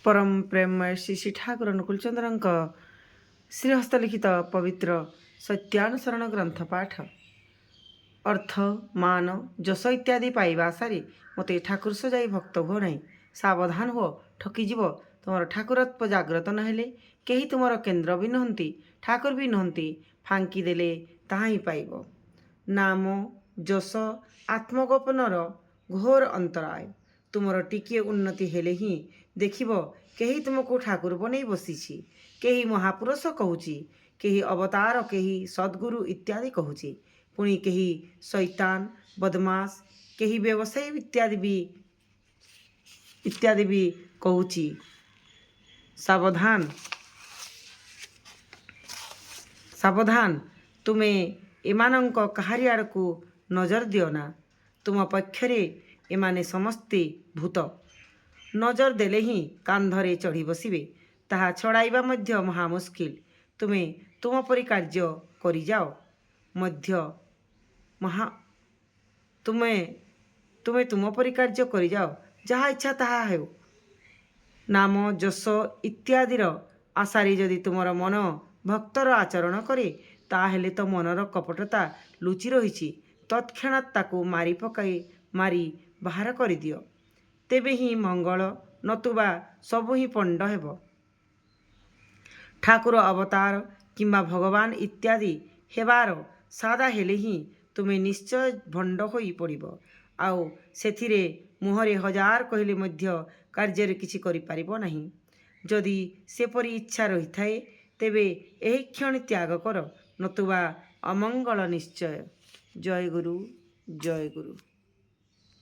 परम प्रेममय श्री श्री ठाकुर अनुकूलचंद्र श्रीहस्तलिखित पवित्र सत्यानुसरण ग्रंथ पाठ अर्थ मान जश इत्यादि पाइबा सारी मते ठाकुर सजाई भक्त हो नहीं। सावधान हो ठकीजीव। तुम ठाकुरत्व जाग्रत नहेले केही तुमर केन्द्र भी नहंती, ठाकुर भी नहंती। फांकी देले ताहा ही पाइब। नाम जश आत्मगोपनर घोर अंतराय। तुमर टिके उन्नति हेले ही देखिब केही तुमको ठाकुर बनै बसिछि, केही महापुरुष कहूछि, केही अवतार, केही सद्गुरु इत्यादि कहूछि, पुणी केही शैतान बदमाश, केही व्यवसायी इत्यादि भी कहूछि। सावधान सावधान तुमे एमानंक काहारी आड़कू नजर दियो ना। तुम पक्षरे एमाने समस्ते भूत। नजर देले ही कांधरे चढ़ी बसिबे, ताहा छड़ाइबा मध्य महा मुस्किल। तुमे तुम परि कार्य करि जाओ मध्य महा तुमे तुम परि कार्य करि जाओ, जहा इच्छा ताहा हेउ। नाम जश इत्यादिर आशारे जदि तुमर मन भक्तर आचरण करे, ताहेले तो मनर कपटता लुचि रहिछि। तत्क्षणात् ताकू मारी बाहर करि दियो, तेबे ही मंगल, नतुबा सबु ही पंड हेब। ठाकुर अवतार किंबा भगवान इत्यादि हेबार सादा हेले ही तुमे निश्चय भंड होई पड़िब। आउ सेथिरे मुहरे हजार कहले मध्य कार्य किछि करि पारिबो नाही। जदि सेपरि इच्छा रही थाए, तेबे एही क्षण त्याग कर, नतुबा अमंगल निश्चय। जय गुरु जय गुरु।